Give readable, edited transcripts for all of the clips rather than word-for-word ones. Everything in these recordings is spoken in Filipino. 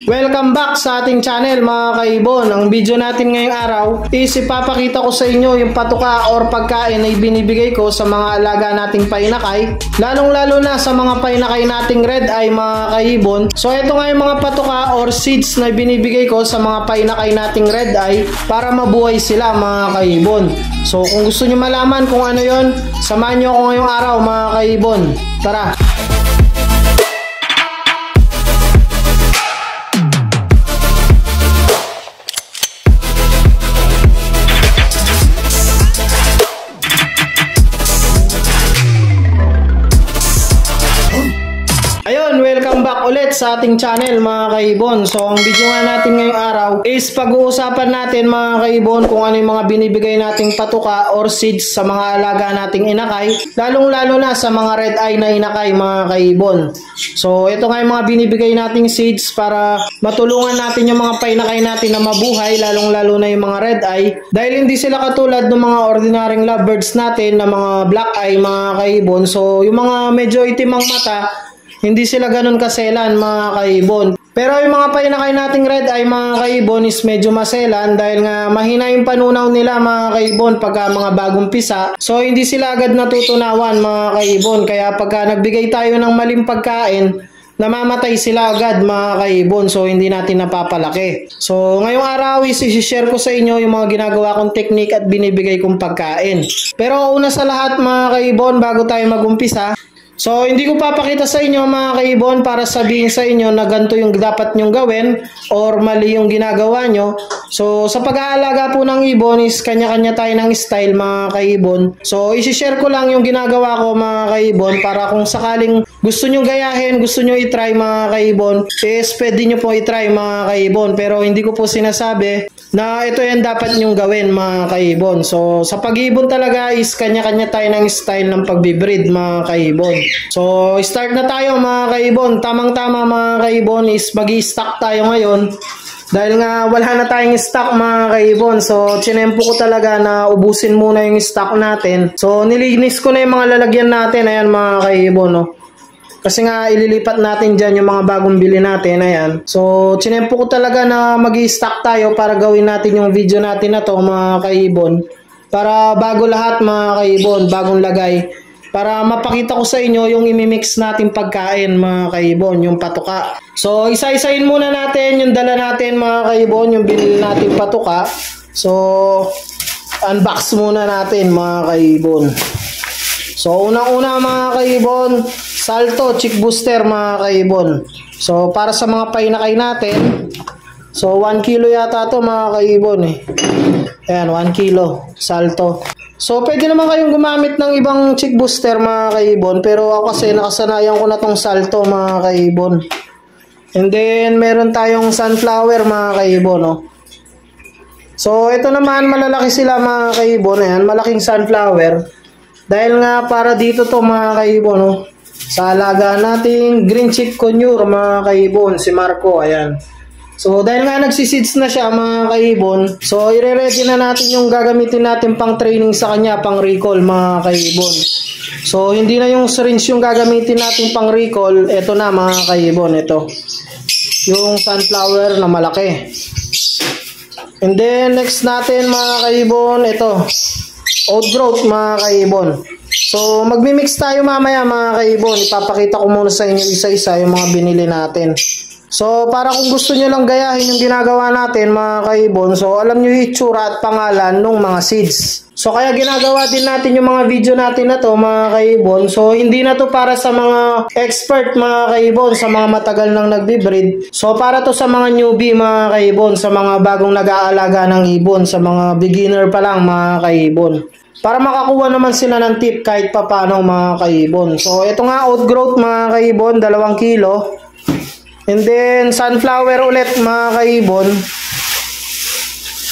Welcome back sa ating channel mga kaibon. Ang video natin ngayong araw is ipapakita ko sa inyo yung patuka or pagkain na ibinibigay ko sa mga alaga nating painakay, lalong lalo na sa mga painakay nating red eye mga kaibon. So ito nga yung mga patuka or seeds na ibinibigay ko sa mga painakay nating red eye para mabuhay sila mga kaibon. So kung gusto nyo malaman kung ano yon, samahan nyo ako ngayong araw mga kaibon. Tara! Welcome back ulit sa ating channel mga kaibon. So ang video nga natin ngayong araw is pag-uusapan natin mga kaibon kung ano yung mga binibigay nating patuka or seeds sa mga alaga nating inakay, lalong lalo na sa mga red eye na inakay mga kaibon. So ito nga yung mga binibigay nating seeds para matulungan natin yung mga painakay natin na mabuhay, lalong lalo na yung mga red eye, dahil hindi sila katulad ng mga ordinaryong lovebirds natin na mga black eye mga kaibon. So yung mga medyo itim ang mata, hindi sila ganun kaselan mga kaibon. Pero yung mga painakay nating red eye mga kaibon is medyo maselan dahil nga mahina yung panunaw nila mga kaibon pagka mga bagong pisa. So hindi sila agad natutunawan mga kaibon. Kaya pagka nagbigay tayo ng maling pagkain, namamatay sila agad mga kaibon. So hindi natin napapalaki. So ngayong araw is i-share ko sa inyo yung mga ginagawa kong technique at binibigay kong pagkain. Pero una sa lahat mga kaibon, bago tayo magumpisa, so hindi ko papakita sa inyo mga kaibon para sabihin sa inyo na ganito yung dapat nyong gawin or mali yung ginagawa nyo. So sa pag-aalaga po ng ibon is kanya-kanya tayo ng style mga kaibon. So isi-share ko lang yung ginagawa ko mga kaibon para kung sakaling gusto nyo gayahin, gusto nyo itry mga kaibon, is pwede nyo po itry mga kaibon. Pero hindi ko po sinasabi na ito yan dapat nyong gawin mga kaibon. So sa pag-ibon talaga is kanya-kanya tayo ng style ng pagbibreed mga kaibon. So start na tayo mga kaibon. Tamang-tama mga kaibon is mag-i-stock tayo ngayon. Dahil nga wala na tayong stock mga kaibon. So chinempo ko talaga na ubusin muna yung stock natin. So nilinis ko na yung mga lalagyan natin. Ayan mga kaibon, no? Kasi nga ililipat natin dyan yung mga bagong bili natin. Ayan. So chinempo ko talaga na mag-i-stock tayo para gawin natin yung video natin na to mga kaibon. Para bago lahat mga kaibon, bagong lagay. Para mapakita ko sa inyo yung imimix natin pagkain mga kaibon, yung patuka. So isa-isahin muna natin yung dala natin mga kaibon, yung binili natin patuka. So unbox muna natin mga kaibon. So unang-una mga kaibon, Salto Chick Booster mga kaibon. So para sa mga painakay natin, so 1 kilo yata to mga kaibon eh. Ayan, 1 kilo Salto. So pwede naman kayong gumamit ng ibang Chick Booster mga kaibon, pero ako kasi nakasanayan ko na tong Salto mga kaibon. And then meron tayong sunflower mga kaibon, no? So ito naman malalaki sila mga kaibon. Ayan, malaking sunflower. Dahil nga para dito to mga kaibon, no? Sa alaga nating green chick conure mga kaibon, si Marco. Ayan. So dahil nga nagsiseeds na siya mga kaibon, so ire-ready na natin yung gagamitin natin pang training sa kanya, pang recall mga kaibon. So hindi na yung syringe yung gagamitin natin pang recall. Ito na mga kaibon, ito yung sunflower na malaki. And then next natin mga kaibon, ito outgrowth mga kaibon. So magmi-mix tayo mamaya mga kaibon. Ipapakita ko muna sa inyo isa-isa yung mga binili natin. So para kung gusto nyo lang gayahin yung ginagawa natin mga kaibon, so alam nyo yung itsura at pangalan ng mga seeds. So kaya ginagawa din natin yung mga video natin na to mga kaibon. So hindi na to para sa mga expert mga kaibon, sa mga matagal nang nagbe-breed. So para to sa mga newbie mga kaibon, sa mga bagong nag-aalaga ng ibon, sa mga beginner pa lang mga kaibon. Para makakuha naman sila ng tip kahit papano mga kaibon. So ito nga outgrowth mga kaibon, 2 kilo. And then sunflower ulit mga kaibon.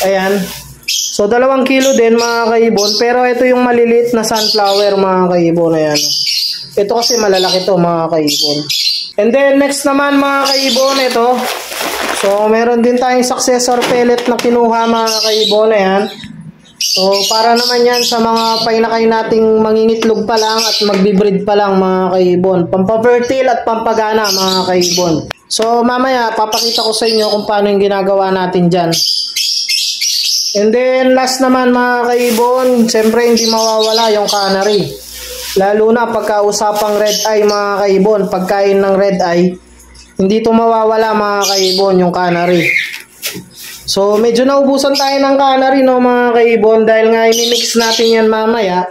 Ayan. So 2 kilo din mga kaibon. Pero ito yung maliliit na sunflower mga kaibon. Ayan. Ito kasi malalaki to mga kaibon. And then next naman mga kaibon, ito. So meron din tayong successor pellet na kinuha mga kaibon. Ayan. So, para naman yan sa mga painakay nating mangingitlog pa lang at magbibreed pa lang mga kaibon. Pampafertile at pampagana mga kaibon. So mamaya papakita ko sa inyo kung paano yung ginagawa natin dyan. And then last naman mga kaibon, siyempre hindi mawawala yung cannery. Lalo na pagkausapang red eye mga kaibon, pagkain ng red eye, hindi ito mawawala mga kaibon yung cannery. So medyo naubusan tayo ng cannery no mga kaibon, dahil nga i-mix natin yan mamaya.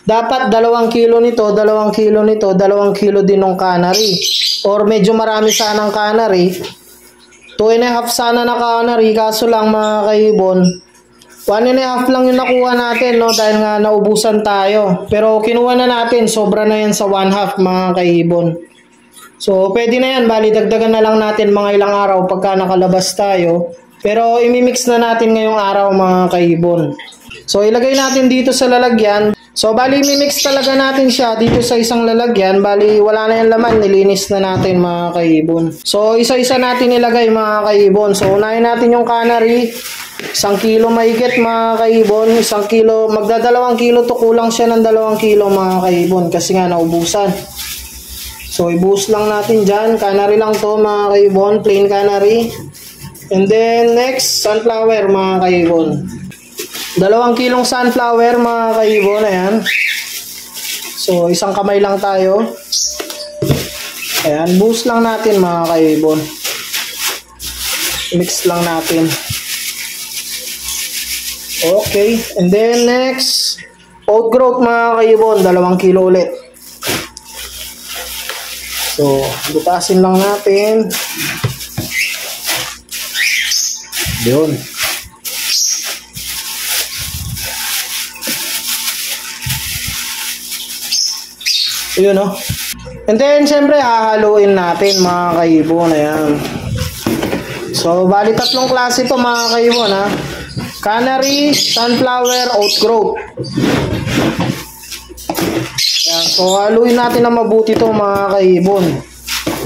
Dapat 2 kilo nito, 2 kilo nito, 2 kilo din ng cannery. Or medyo marami sanang cannery. 2.5 sana na cannery, kaso lang mga kaibon, 1.5 lang yung nakuha natin, no, dahil nga naubusan tayo. Pero kinuha na natin, sobra na yan sa 1/2 mga kaibon. So pwede na yan, bali dagdagan na lang natin mga ilang araw pagka nakalabas tayo. Pero imimix na natin ngayong araw mga kaibon. So ilagay natin dito sa lalagyan. So bali imimix talaga natin siya dito sa isang lalagyan. Bali wala na yung laman, nilinis na natin mga kaibon. So isa-isa natin ilagay mga kaibon. So unahin natin yung cannery. 1 kilo mahigit mga kaibon. 1 kilo, magda 2 kilo to, kulang siya ng 2 kilo mga kaibon kasi nga naubusan. So ibuhos lang natin dyan. Cannery lang to mga kaibon, plain cannery. And then next, sunflower mga kaibon. 2 kilong sunflower mga kaibon, ayan. So isang kamay lang tayo. Ayan, buhos lang natin mga kaibon. Mix lang natin. Okay, and then next, oat growth mga kaibon, 2 kilo ulit. So butasin lang natin. Yun. Yun, no? And then syempre hahaluin natin mga kaibon. Ayan. So bali 3 klase to mga kaibon, ha. Cannery, sunflower, oat growth. Ayan. So haluin natin na mabuti to mga kaibon,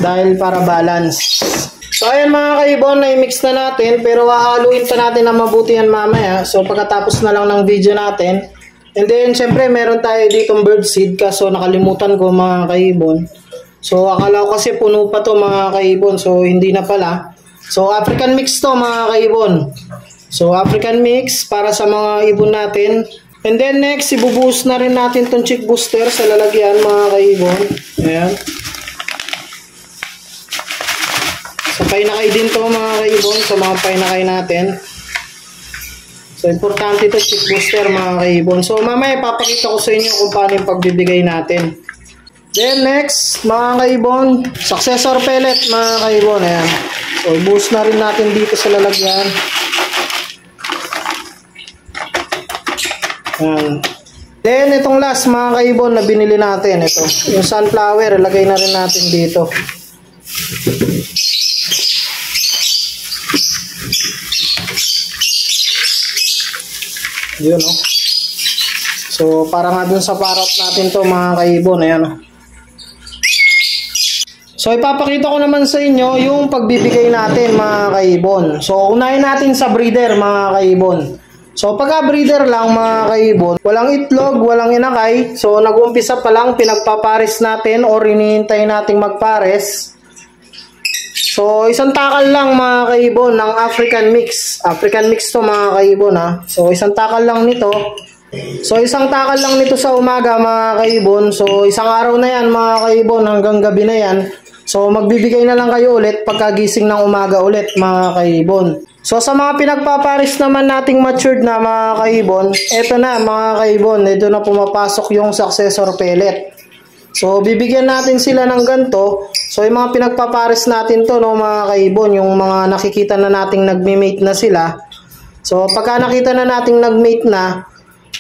dahil para balance. So ayan mga kaibon, na-mix na natin, pero hahaluin pa natin na mabuti yan mamaya. So pagkatapos na lang ng video natin. And then syempre meron tayo ditong birdseed, kaso nakalimutan ko mga kaibon. So akala ko kasi puno pa to mga kaibon, so hindi na pala. So African mix to mga kaibon. So African mix para sa mga ibon natin. And then next, ibubuhos na rin natin tong chick booster sa lalagyan mga kaibon. Ayan. So painakay din to mga kaibon, sa mga painakay natin. So importante to chick booster mga kaibon. So mamaya papakita ko sa inyo kung paano yung pagbibigay natin. Then next mga kaibon, successor pellet mga kaibon. Ayan. So ibuhos na rin natin dito sa lalagyan. Ayan. Then itong last mga kaibon na binili natin, ito yung sunflower, ilagay na rin natin dito. Yun, no? So para nga dun sa parrot natin to mga kaibon. Ayan, no? So ipapakita ko naman sa inyo yung pagbibigay natin mga kaibon. So unahin natin sa breeder mga kaibon. So pagka breeder lang mga kaibon, walang itlog, walang inakay. So nag-umpisa pa lang, pinagpapares natin or hinihintay nating magpares. So isang takal lang mga kaibon ng African mix. African mix to mga kaibon, ha. So isang takal lang nito. So isang takal lang nito sa umaga mga kaibon. So isang araw na yan mga kaibon, hanggang gabi na yan. So magbibigay na lang kayo ulit pagkagising ng umaga ulit mga kaibon. So sa mga pinagpapares naman nating matured na mga kaibon, eto na mga kaibon, ito na pumapasok yung successor pellet. So bibigyan natin sila ng ganito. So yung mga pinagpapares natin to, no mga kaibon, yung mga nakikita na nating nagme-mate na sila. So pagka nakita na nating nag-mate na,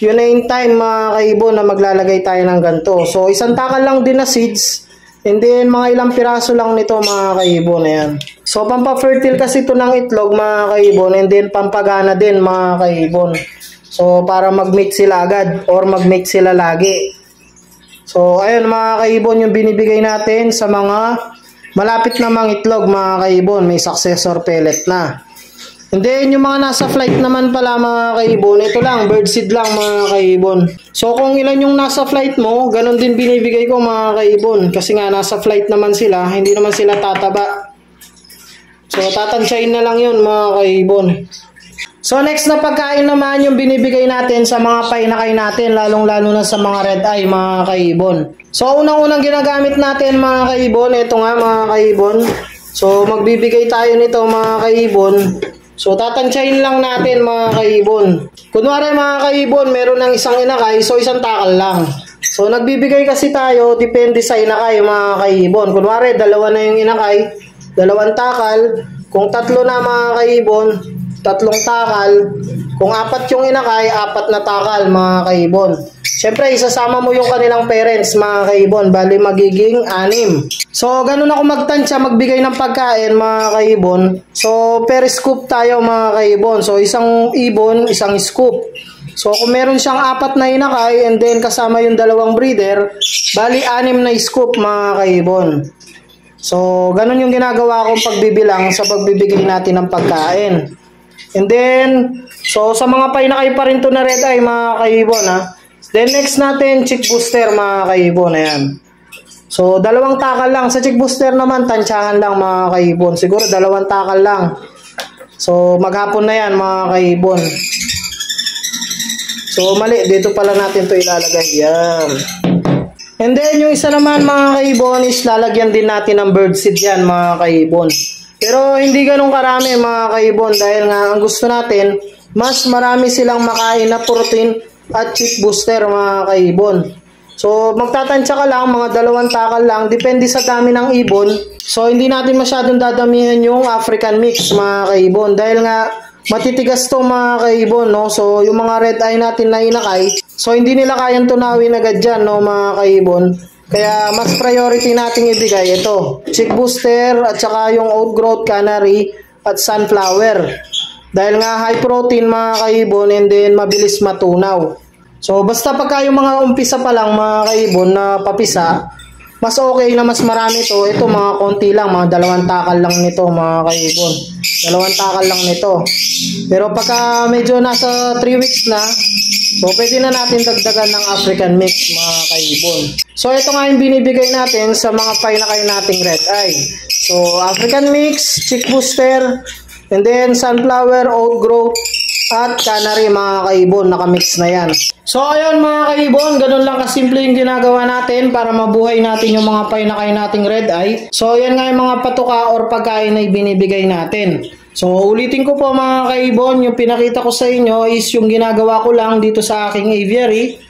yun na yung time mga kaibon na maglalagay tayo ng ganito. So isang takal lang din na seeds. And then mga ilang piraso lang nito mga kaibon. Ayan. So pampafertile kasi ito ng itlog mga kaibon, and then pampagana din mga kaibon. So para mag-mate sila agad or mag-mate sila lagi. So ayun mga kaibon yung binibigay natin sa mga malapit na mga itlog mga kaibon, may successor pellet na. And then yung mga nasa flight naman pala mga kaibon, ito lang, birdseed lang mga kaibon. So kung ilan yung nasa flight mo, ganun din binibigay ko mga kaibon. Kasi nga nasa flight naman sila, hindi naman sila tataba. So tatansyahin na lang yun mga kaibon. So next na pagkain naman yung binibigay natin sa mga painakay natin, lalong-lalo na sa mga red eye mga kaibon. So unang-unang ginagamit natin mga kaibon, ito nga mga kaibon. So magbibigay tayo nito mga kaibon. So tatansyahin lang natin mga kaibon. Kunwari mga kaibon, meron ng isang inakay, so isang takal lang. So nagbibigay kasi tayo, depende sa inakay mga kaibon. Kunwari dalawa na yung inakay, dalawang takal. Kung tatlo na mga kaibon, tatlong takal. Kung apat yung inakay, apat na takal mga kaibon. Siyempre, isasama mo yung kanilang parents mga kaibon. Bali magiging 6. So, ganun ako magtansya, magbigay ng pagkain mga kaibon. So, per scoop tayo mga kaibon. So, isang ibon, isang scoop. So, kung meron siyang 4 na inakay and then kasama yung dalawang breeder, bali 6 na scoop mga kaibon. So, ganun yung ginagawa kong pagbibilang sa pagbibigay natin ng pagkain. And then, so sa mga painakay pa rin to na red eye mga kaibon ha. Then next natin, chick booster mga kaibon. Ayan. So, 2 takal lang. Sa chick booster naman, tansyahan lang mga kaibon. Siguro 2 takal lang. So, maghapon na yan mga kaibon. So, mali. Dito pala natin to ilalagay. Yan. And then, yung isa naman mga kaibon is lalagyan din natin ng birdseed yan mga kaibon. Pero hindi ganun karami mga kaibon dahil nga ang gusto natin, mas marami silang makain na protein at chick booster mga kaibon. So magtatansya ka lang, mga 2 takal lang, depende sa dami ng ibon. So hindi natin masyadong dadamihan yung African mix mga kaibon dahil nga matitigas to mga kaibon, no? So yung mga red eye natin na inakay, so hindi nila kayang tunawin agad dyan, no mga kaibon. Kaya mas priority nating ibigay ito, chick booster at saka yung outgrowth canary at sunflower. Dahil nga high protein mga kaibon and then mabilis matunaw. So basta pagka yung mga umpisa pa lang mga kaibon na papisa, mas okay na mas marami to. Ito mga konti lang, mga 2 takal lang nito mga kaibon. 2 takal lang nito. Pero pagka medyo nasa 3 weeks na, so pwede na natin dagdagan ng African mix mga kaibon. So ito nga yung binibigay natin sa mga painakay nating red eye. So African mix, chick booster, and then sunflower, outgrowth, at canary mga kaibon. Nakamix na yan. So ayun mga kaibon, ganun lang kasimple yung ginagawa natin para mabuhay natin yung mga painakay nating red eye. So yan nga yung mga patuka or pagkain na ibinibigay natin. So ulitin ko po mga kaibon, yung pinakita ko sa inyo is yung ginagawa ko lang dito sa aking aviary.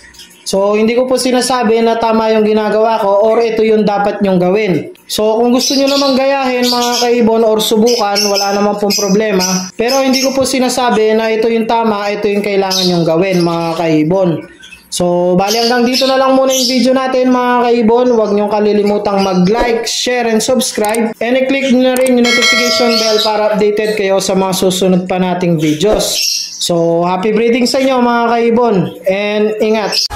So hindi ko po sinasabi na tama yung ginagawa ko or ito yung dapat nyong gawin. So kung gusto nyo namang gayahin mga kaibon or subukan, wala naman pong problema. Pero hindi ko po sinasabi na ito yung tama, ito yung kailangan nyong gawin mga kaibon. So bali hanggang dito na lang muna yung video natin mga kaibon. Huwag nyong kalilimutang mag-like, share, and subscribe. And i-click nyo na rin yung notification bell para updated kayo sa mga susunod pa nating videos. So happy breeding sa inyo mga kaibon and ingat!